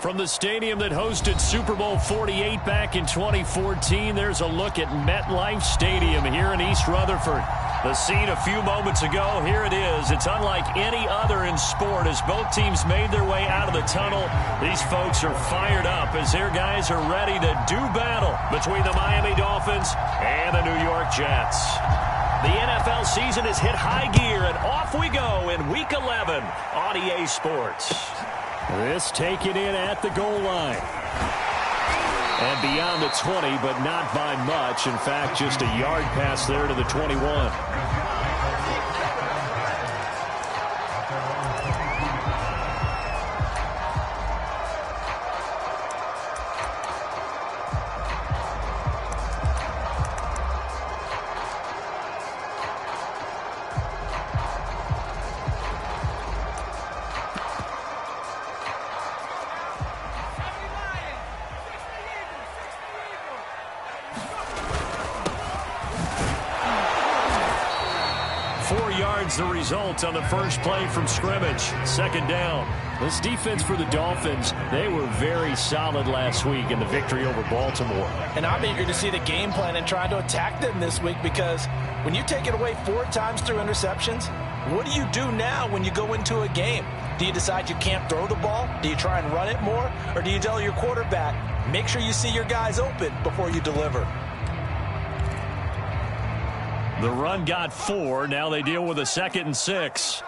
From the stadium that hosted Super Bowl 48 back in 2014, there's a look at MetLife Stadium here in East Rutherford. The scene a few moments ago, here it is. It's unlike any other in sport as both teams made their way out of the tunnel. These folks are fired up as their guys are ready to do battle between the Miami Dolphins and the New York Jets. The NFL season has hit high gear, and off we go in Week 11 on EA Sports. This taken in at the goal line. And beyond the 20, but not by much. In fact, just a yard pass there to the 21. 4 yards the result on the first play from scrimmage. Second down. This defense for the Dolphins, they were very solid last week in the victory over Baltimore. And I'm eager to see the game plan and try to attack them this week, because when you take it away 4 times through interceptions, what do you do now when you go into a game? Do you decide you can't throw the ball? Do you try and run it more? Or do you tell your quarterback, make sure you see your guys open before you deliver? The run got 4. Now they deal with a 2nd and 6.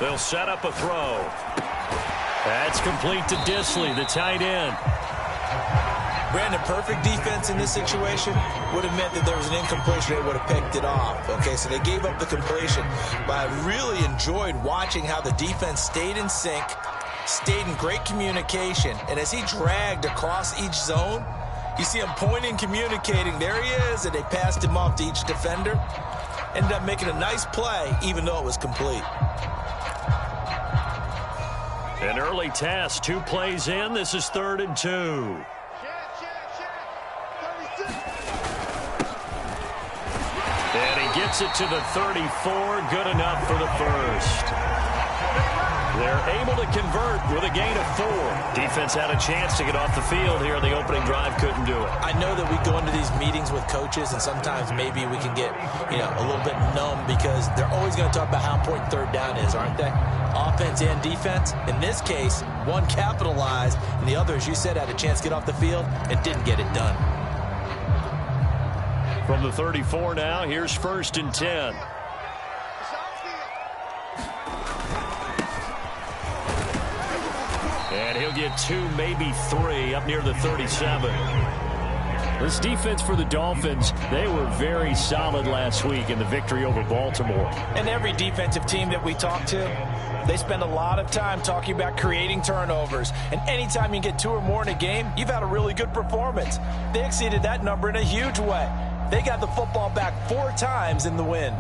They'll set up a throw. That's complete to Dissly, the tight end. Brandon, perfect defense in this situation would have meant that there was an incompletion. They would have picked it off. Okay, so they gave up the completion. But I really enjoyed watching how the defense stayed in sync, stayed in great communication. And as he dragged across each zone, you see him pointing, communicating. There he is, and they passed him off to each defender. Ended up making a nice play, even though it was complete. An early task, 2 plays in. This is 3rd and 2. And he gets it to the 34. Good enough for the first. They're able to convert with a gain of 4. Defense had a chance to get off the field here in the opening drive. Couldn't do it. I know that we go into these meetings with coaches, and sometimes maybe we can get, a little bit numb, because they're always going to talk about how important 3rd down is, aren't they? Offense and defense. In this case, one capitalized, and the other, as you said, had a chance to get off the field and didn't get it done. From the 34 now, here's 1st and 10. And he'll get 2, maybe 3, up near the 37. This defense for the Dolphins, they were very solid last week in the victory over Baltimore. And every defensive team that we talk to, they spend a lot of time talking about creating turnovers. And anytime you get 2 or more in a game, you've had a really good performance. They exceeded that number in a huge way. They got the football back 4 times in the win.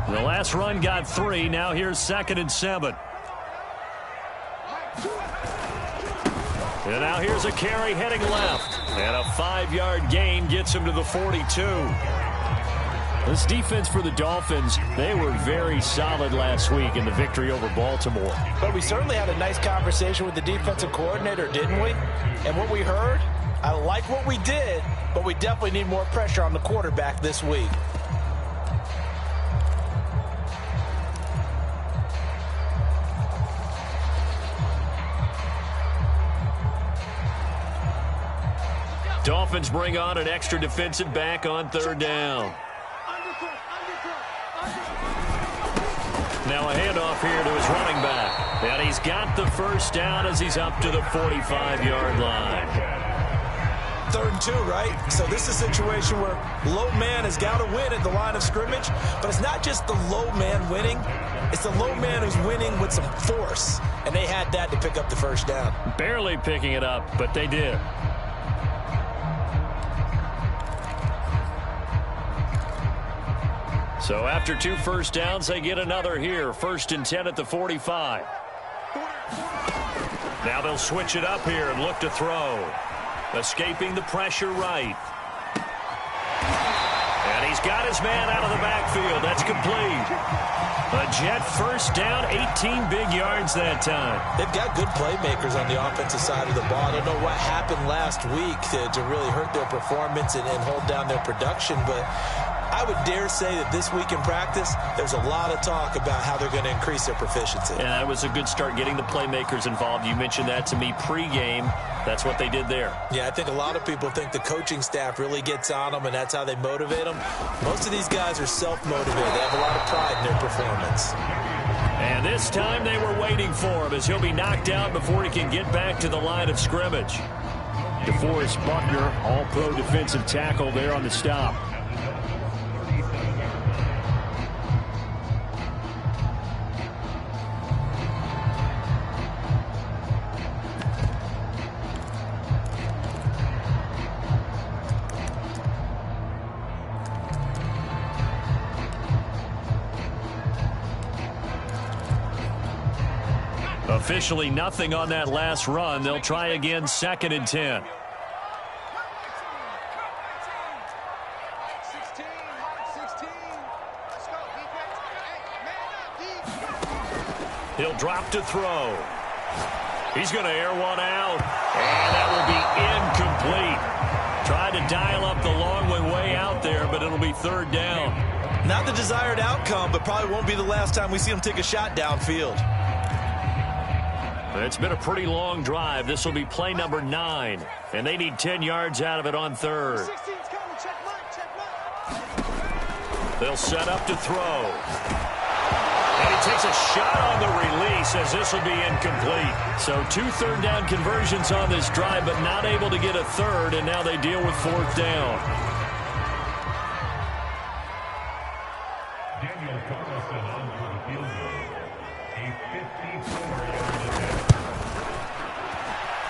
The last run got 3. Now here's 2nd and 7. And now here's a carry heading left. And a 5-yard gain gets him to the 42. This defense for the Dolphins, they were very solid last week in the victory over Baltimore. But we certainly had a nice conversation with the defensive coordinator, didn't we? And what we heard, I like what we did, but we definitely need more pressure on the quarterback this week. Dolphins bring on an extra defensive back on 3rd down. Now a handoff here to his running back. And he's got the first down as he's up to the 45-yard line. 3rd and 2, right? So this is a situation where low man has got to win at the line of scrimmage. But it's not just the low man winning. It's the low man who's winning with some force. And they had that to pick up the first down. Barely picking it up, but they did. So after 2 first downs, they get another here. 1st and 10 at the 45. Now they'll switch it up here and look to throw. Escaping the pressure right. got his man out of the backfield. That's complete. A Jet first down, 18 big yards that time. They've got good playmakers on the offensive side of the ball. I don't know what happened last week to really hurt their performance and hold down their production, but I would dare say that this week in practice, there's a lot of talk about how they're going to increase their proficiency. And that was a good start getting the playmakers involved. You mentioned that to me pregame. That's what they did there. Yeah, I think a lot of people think the coaching staff really gets on them, and that's how they motivate them. Most of these guys are self-motivated. They have a lot of pride in their performance. And this time they were waiting for him as he'll be knocked out before he can get back to the line of scrimmage. DeForest Buckner, all-pro defensive tackle there on the stop. Officially nothing on that last run. They'll try again, 2nd and 10. He'll drop to throw. He's going to air one out. And that will be incomplete. Tried to dial up the long one way out there, but it'll be 3rd down. Not the desired outcome, but probably won't be the last time we see him take a shot downfield. It's been a pretty long drive. This will be play number 9, and they need 10 yards out of it on 3rd. They'll set up to throw. And he takes a shot on the release as this will be incomplete. So 2 3rd down conversions on this drive, but not able to get a 3rd, and now they deal with 4th down. Daniel Carlson on for the field goal. A 54-yard attempt.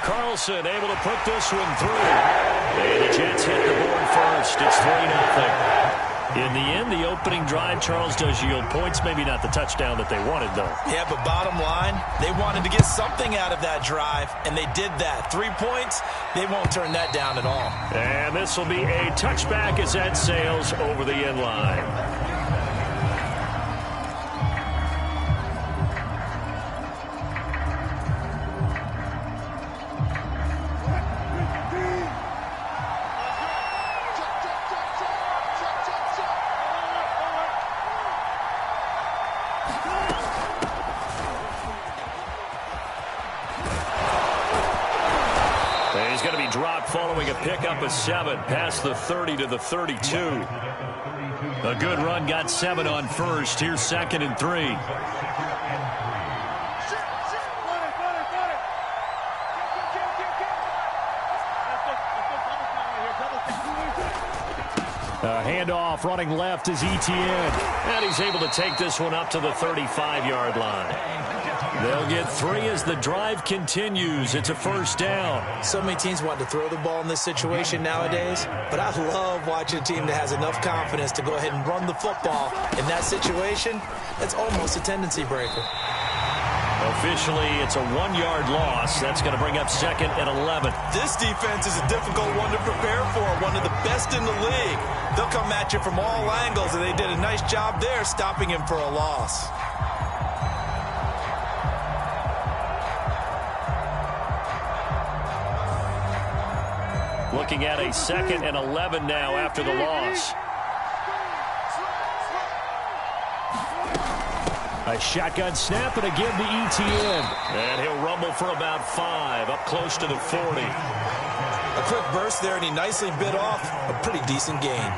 Carlson able to put this one through. And the Jets hit the board first. It's 3-0. In the end, the opening drive, Charles, does yield points. Maybe not the touchdown that they wanted, though. Yeah, but bottom line, they wanted to get something out of that drive, and they did that. 3 points, they won't turn that down at all. And this will be a touchback as that sails over the end line. He's going to be dropped following a pickup of 7 past the 30 to the 32. A good run, got 7 on first. Here's 2nd and 3. A handoff running left is Etienne. And he's able to take this one up to the 35-yard line. They'll get 3 as the drive continues. It's a 1st down. So many teams want to throw the ball in this situation nowadays, but I love watching a team that has enough confidence to go ahead and run the football. In that situation, that's almost a tendency breaker. Officially, it's a 1-yard loss. That's going to bring up 2nd and 11. This defense is a difficult one to prepare for, one of the best in the league. They'll come at you from all angles, and they did a nice job there stopping him for a loss. Looking at a 2nd and 11 now after the loss. A shotgun snap and again to Etienne. And he'll rumble for about 5, up close to the 40. A quick burst there, and he nicely bit off a pretty decent gain.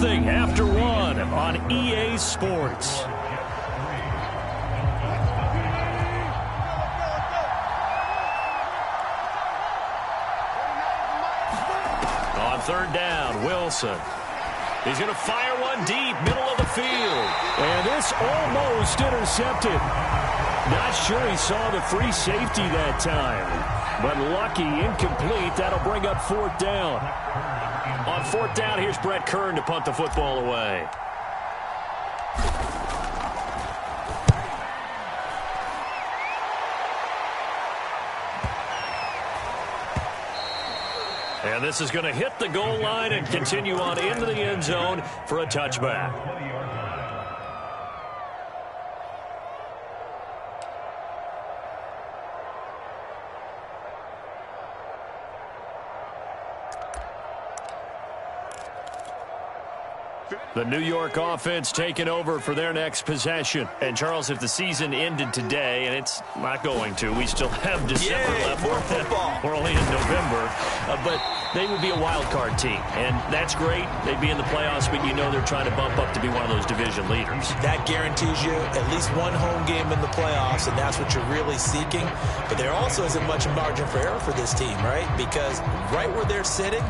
After 1 on EA Sports. On 3rd down, Wilson. He's going to fire one deep, middle of the field. And this almost intercepted. Not sure he saw the free safety that time. But lucky, incomplete. That'll bring up 4th down. On 4th down, here's Brett Kern to punt the football away. And this is going to hit the goal line and continue on into the end zone for a touchback. The New York offense taking over for their next possession. And, Charles, if the season ended today, and it's not going to, we still have December left. More football. We're only in November. But they would be a wild card team. And that's great. They'd be in the playoffs, but you know they're trying to bump up to be one of those division leaders. That guarantees you at least one home game in the playoffs, and that's what you're really seeking. But there also isn't much margin for error for this team, right? Because right where they're sitting,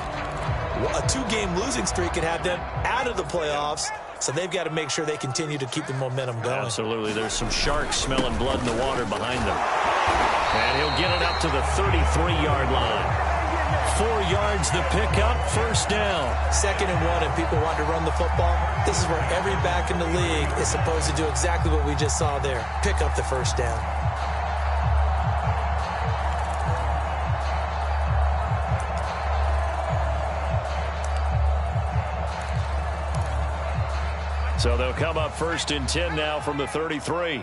a two-game losing streak could have them out of the playoffs, so they've got to make sure they continue to keep the momentum going. Absolutely. There's some sharks smelling blood in the water behind them. And he'll get it up to the 33-yard line. 4 yards the pickup, first down. 2nd and 1, and people want to run the football. This is where every back in the league is supposed to do exactly what we just saw there. Pick up the first down. So they'll come up 1st and 10 now from the 33.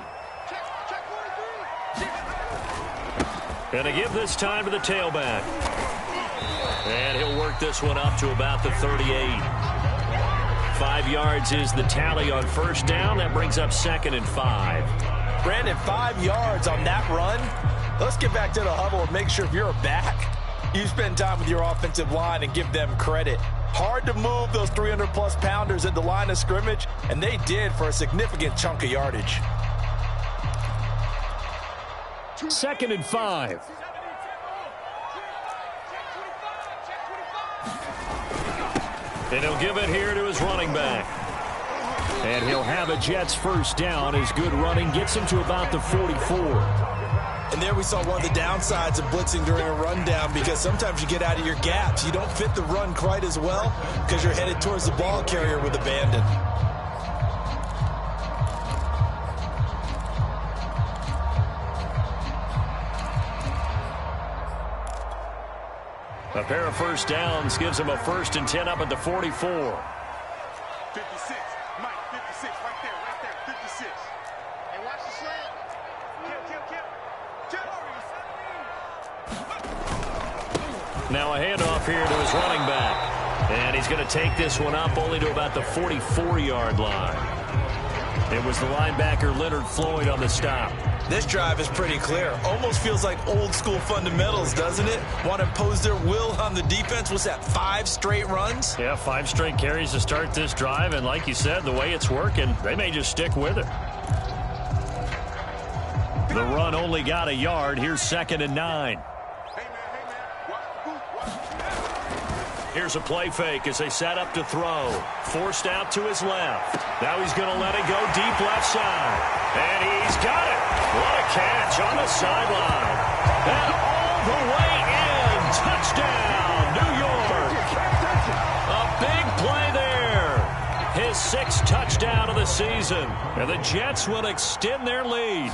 And to give this time to the tailback. And he'll work this one up to about the 38. 5 yards is the tally on first down. That brings up 2nd and 5. Brandon, 5 yards on that run. Let's get back to the huddle and make sure if you're a back, you spend time with your offensive line and give them credit. Hard to move those 300-plus pounders at the line of scrimmage, and they did for a significant chunk of yardage. 2nd and 5. And he'll give it here to his running back. And he'll have a Jets first down. His good running gets him to about the 44. And there we saw one of the downsides of blitzing during a rundown, because sometimes you get out of your gaps. You don't fit the run quite as well because you're headed towards the ball carrier with abandon. A pair of first downs gives him a 1st and 10 up at the 44. 56, Mike, 56, right there, 56. And watch the slant. Now a handoff here to his running back. And he's going to take this one up only to about the 44-yard line. It was the linebacker Leonard Floyd on the stop. This drive is pretty clear. Almost feels like old school fundamentals, doesn't it? Want to impose their will on the defense. What's that, 5 straight runs? Yeah, 5 straight carries to start this drive. And like you said, the way it's working, they may just stick with it. The run only got a yard. Here's 2nd and 9. Here's a play fake as they set up to throw. Forced out to his left. Now he's going to let it go deep left side. And he's got it. What a catch on the sideline. And all the way in. Touchdown, New York. A big play there. His 6th touchdown of the season. And the Jets will extend their lead.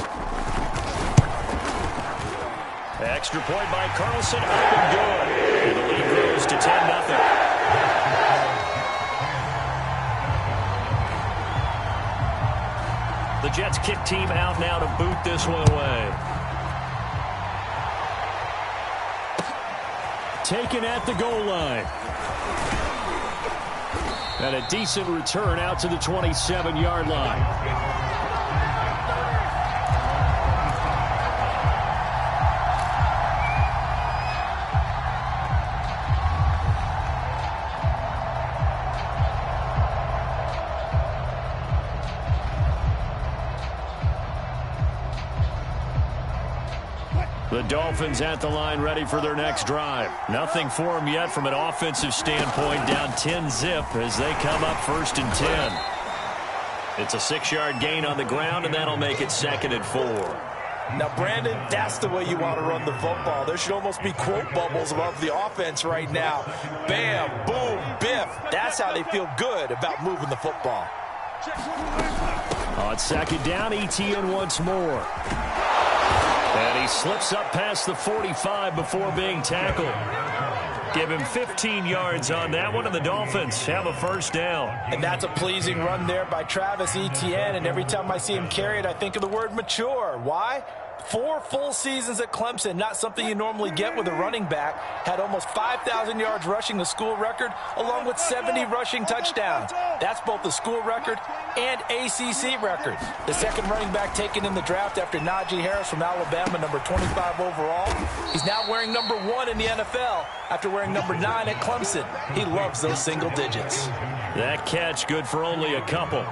Extra point by Carlson, up and good. And the lead grows to 10-0. The Jets kick team out now to boot this one away. Taken at the goal line. And a decent return out to the 27-yard line. The Dolphins at the line ready for their next drive. Nothing for them yet from an offensive standpoint. Down 10-zip as they come up 1st and 10. It's a 6-yard gain on the ground, and that'll make it 2nd and 4. Now, Brandon, that's the way you want to run the football. There should almost be quote bubbles above the offense right now. Bam, boom, biff. That's how they feel good about moving the football. On 2nd down, Etienne once more. And he slips up past the 45 before being tackled. Give him 15 yards on that one, and the Dolphins have a first down. And that's a pleasing run there by Travis Etienne, and every time I see him carry it, I think of the word mature. Why? 4 full seasons at Clemson, not something you normally get with a running back. Had almost 5,000 yards rushing, the school record, along with 70 rushing touchdowns. That's both the school record and ACC record. The second running back taken in the draft after Najee Harris from Alabama, number 25 overall. He's now wearing number 1 in the NFL after wearing number 9 at Clemson. He loves those single digits. That catch good for only a couple.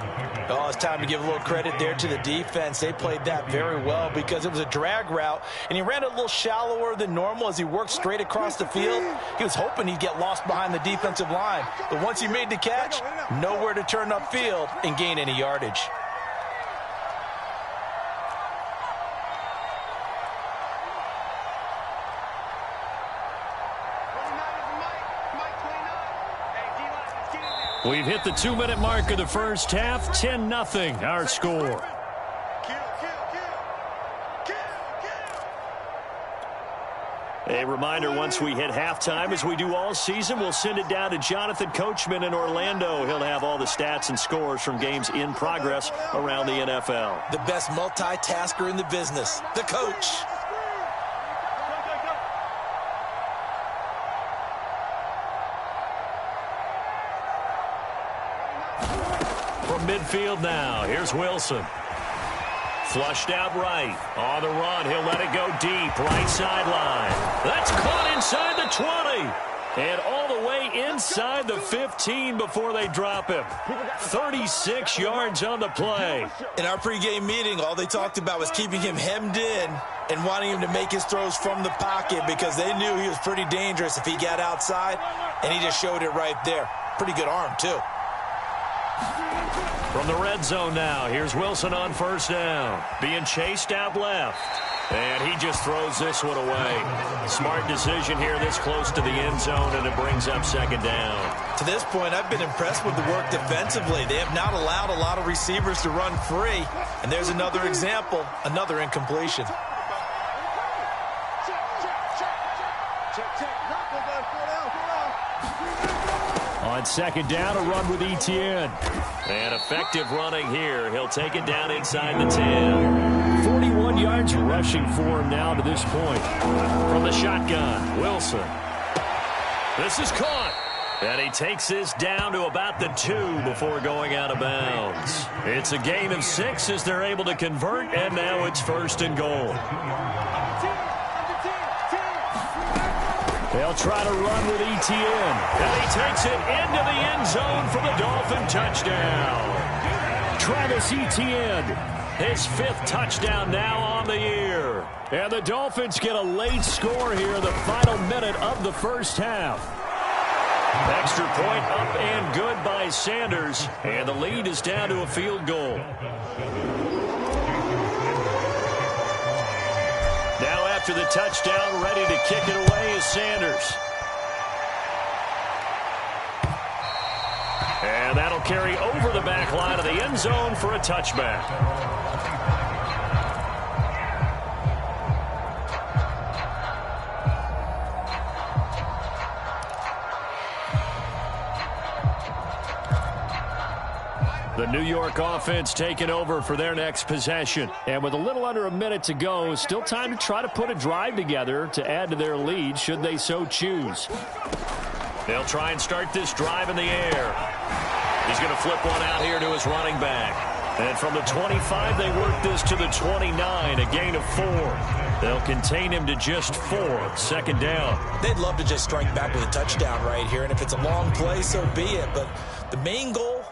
Oh, it's time to give a little credit there to the defense. They played that very well because it was a drag route, and he ran a little shallower than normal as he worked straight across the field. He was hoping he'd get lost behind the defensive line, but once he made the catch, nowhere to turn upfield and gain any yardage. We've hit the 2-minute mark of the first half. 10-0 our score. A reminder, once we hit halftime, as we do all season, we'll send it down to Jonathan Coachman in Orlando. He'll have all the stats and scores from games in progress around the NFL. The best multitasker in the business, the coach. From midfield now, here's Wilson. Flushed out right. On the run, he'll let it go deep. Right sideline. That's caught inside the 20. And all the way inside the 15 before they drop him. 36 yards on the play. In our pregame meeting, all they talked about was keeping him hemmed in and wanting him to make his throws from the pocket because they knew he was pretty dangerous if he got outside, and he just showed it right there. Pretty good arm, too. From the red zone now, here's Wilson on first down. Being chased out left. And he just throws this one away. Smart decision here this close to the end zone, and it brings up second down. To this point, I've been impressed with the work defensively. They have not allowed a lot of receivers to run free. And there's another example, another incompletion. On second down, a run with Etienne. And effective running here. He'll take it down inside the 10. 41 yards rushing for him now to this point. From the shotgun, Wilson. This is caught. And he takes this down to about the 2 before going out of bounds. It's a gain of 6 as they're able to convert, and now it's first and goal. They'll try to run with Etienne. And he takes it into the end zone for the Dolphin touchdown. Travis Etienne, his 5th touchdown now on the year. And the Dolphins get a late score here in the final minute of the first half. Extra point up and good by Sanders. And the lead is down to a field goal. Now after the touchdown, ready to kick it away is Sanders. And that'll carry over the back line of the end zone for a touchback. The New York offense taking over for their next possession. And with a little under a minute to go, still time to try to put a drive together to add to their lead should they so choose. They'll try and start this drive in the air. He's going to flip one out here to his running back. And from the 25, they work this to the 29, a gain of 4. They'll contain him to just 4. Second down. They'd love to just strike back with a touchdown right here, and if it's a long play, so be it. But the main goal,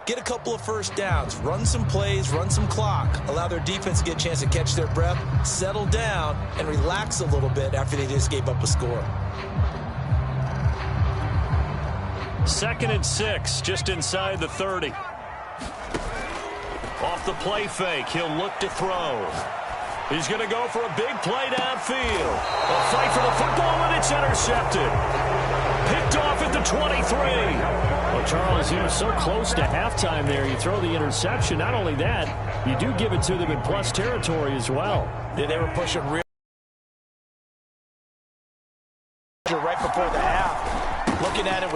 get a couple of first downs, run some plays, run some clock, allow their defense to get a chance to catch their breath, settle down, and relax a little bit after they just gave up a score. 2nd and 6, just inside the 30. Off the play fake, he'll look to throw. He's going to go for a big play downfield. A fight for the football, and it's intercepted. Picked off at the 23. Well, Charles, you were so close to halftime there. You throw the interception. Not only that, you do give it to them in plus territory as well. Yeah, they were pushing real right before the half.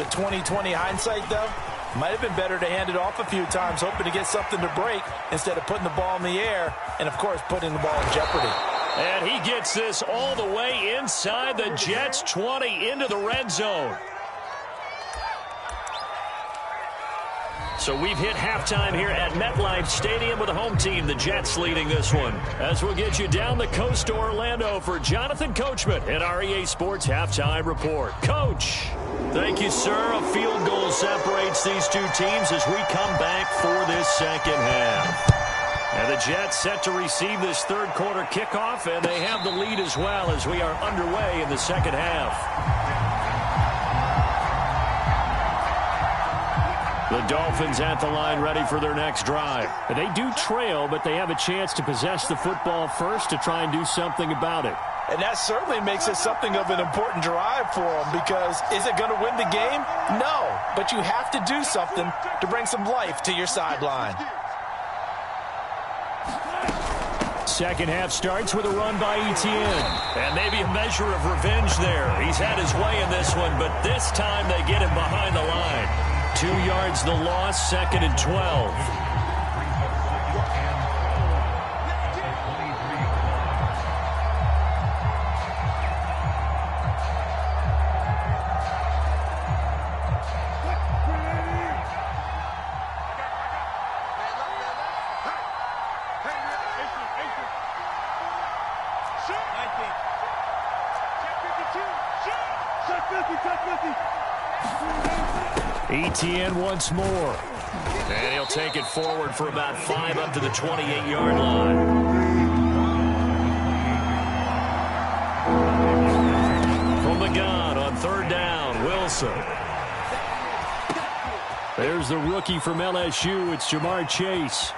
With 20/20 hindsight, though, might have been better to hand it off a few times, hoping to get something to break instead of putting the ball in the air and, of course, putting the ball in jeopardy. And he gets this all the way inside the Jets' 20 into the red zone. So we've hit halftime here at MetLife Stadium with the home team, the Jets, leading this one. As we'll get you down the coast to Orlando for Jonathan Coachman at our EA Sports Halftime Report. Coach. Thank you, sir. A field goal separates these two teams as we come back for this second half. And the Jets set to receive this third quarter kickoff, and they have the lead as well as we are underway in the second half. The Dolphins at the line ready for their next drive. They do trail, but they have a chance to possess the football first to try and do something about it. And that certainly makes it something of an important drive for them, because is it going to win the game? No, but you have to do something to bring some life to your sideline. Second half starts with a run by Etienne. And maybe a measure of revenge there. He's had his way in this one, but this time they get him behind the line. 2 yards the loss, 2nd and 12. Etienne once more. And he'll take it forward for about 5 up to the 28-yard line. From the gun on third down, Wilson. There's the rookie from LSU. It's Jamar Chase.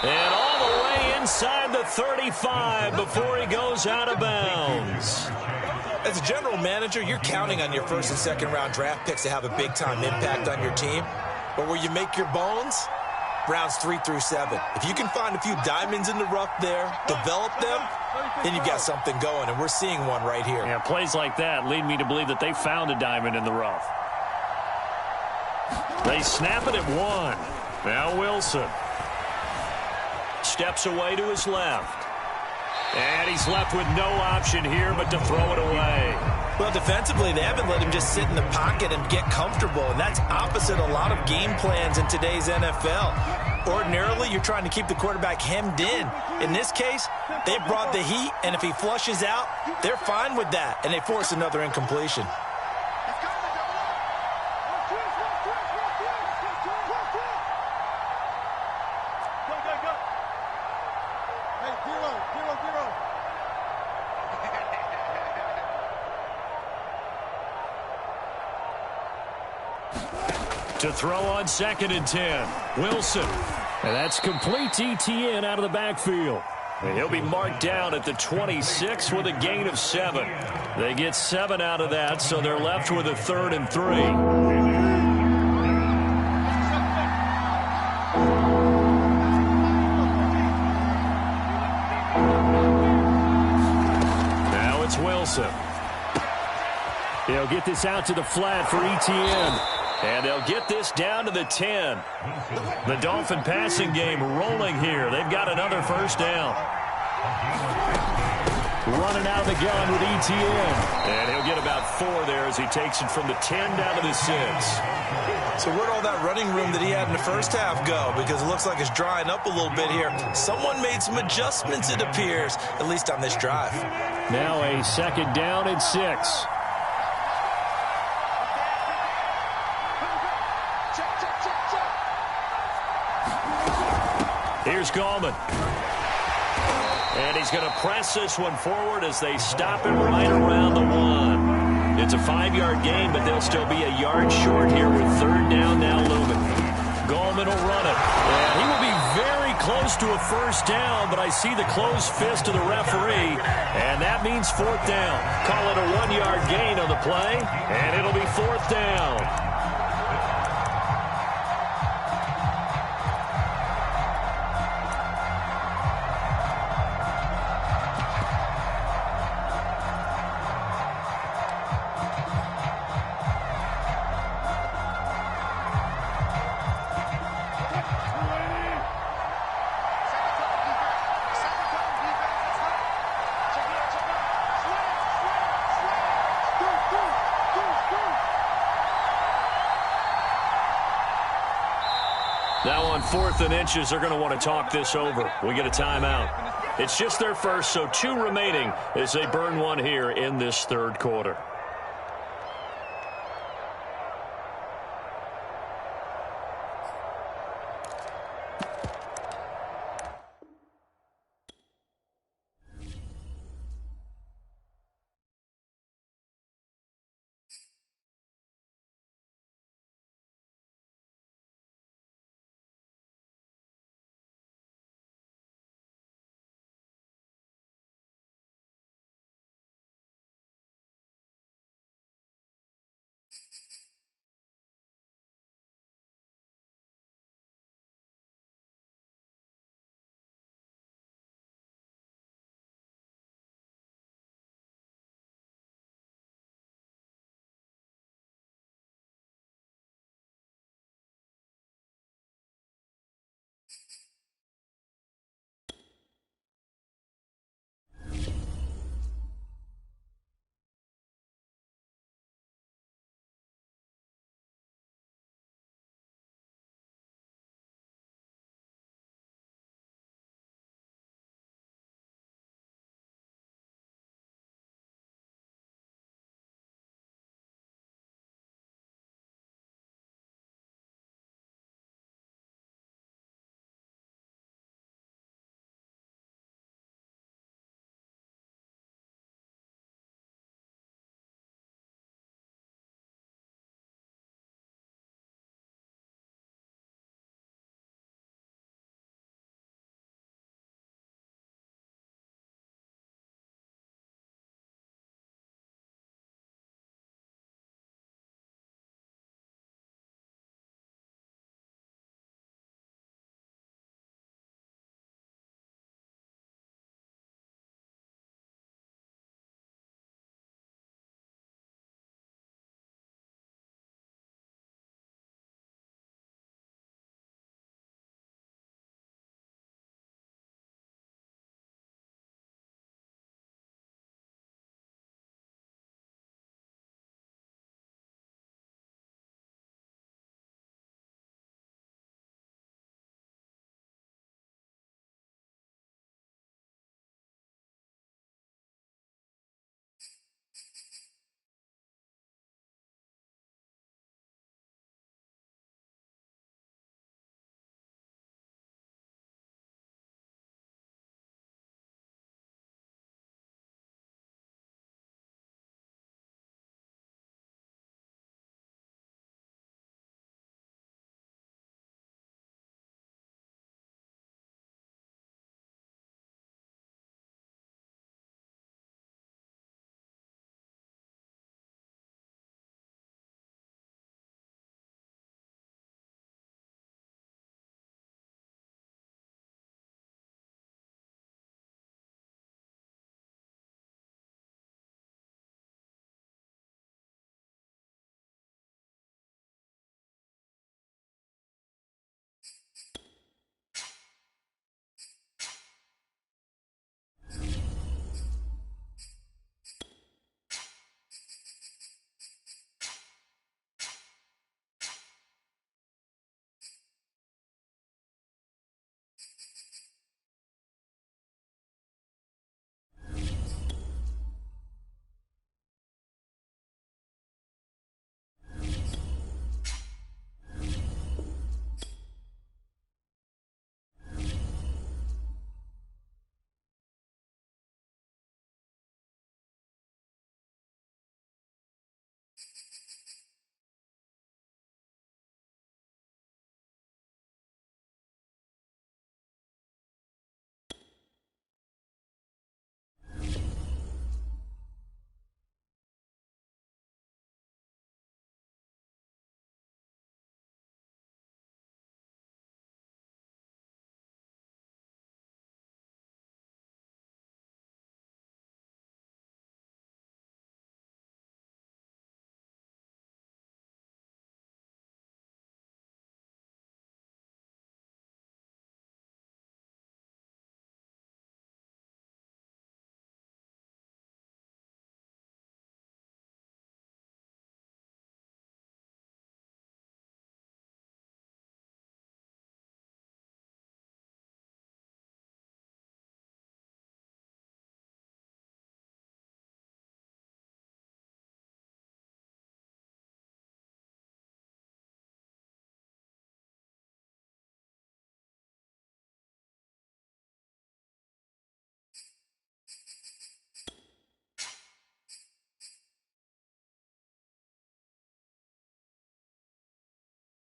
And all the way inside the 35 before he goes out of bounds. As a general manager, you're counting on your first and second round draft picks to have a big-time impact on your team. But where you make your bones, rounds 3 through 7. If you can find a few diamonds in the rough there, develop them, then you've got something going, and we're seeing one right here. Yeah, plays like that lead me to believe that they found a diamond in the rough. They snap it at 1. Now Wilson steps away to his left. And he's left with no option here but to throw it away. Well, defensively, they haven't let him just sit in the pocket and get comfortable, and that's opposite a lot of game plans in today's NFL. Ordinarily, you're trying to keep the quarterback hemmed in. In this case, they brought the heat, and if he flushes out, they're fine with that, and they force another incompletion. To throw on 2nd and 10. Wilson. And that's complete to Etienne out of the backfield. And he'll be marked down at the 26 with a gain of 7. They get 7 out of that, so they're left with a 3rd and 3. Now it's Wilson. He'll get this out to the flat for Etienne. And they'll get this down to the 10. The Dolphin passing game rolling here. They've got another first down. Running out of the gun with Etienne. And he'll get about 4 there as he takes it from the 10 down to the 6. So where'd all that running room that he had in the first half go? Because it looks like it's drying up a little bit here. Someone made some adjustments, it appears, at least on this drive. Now a 2nd down and 6. Here's Gallman. And he's going to press this one forward as they stop him right around the 1. It's a 5-yard gain, but they'll still be a yard short here with 3rd down now looming. Gallman will run it. And he will be very close to a first down, but I see the closed fist of the referee, and that means 4th down. Call it a 1-yard gain on the play, and it'll be 4th down. 4th and inches. They're going to want to talk this over. We get a timeout. It's just their first, so 2 remaining as they burn one here in this third quarter.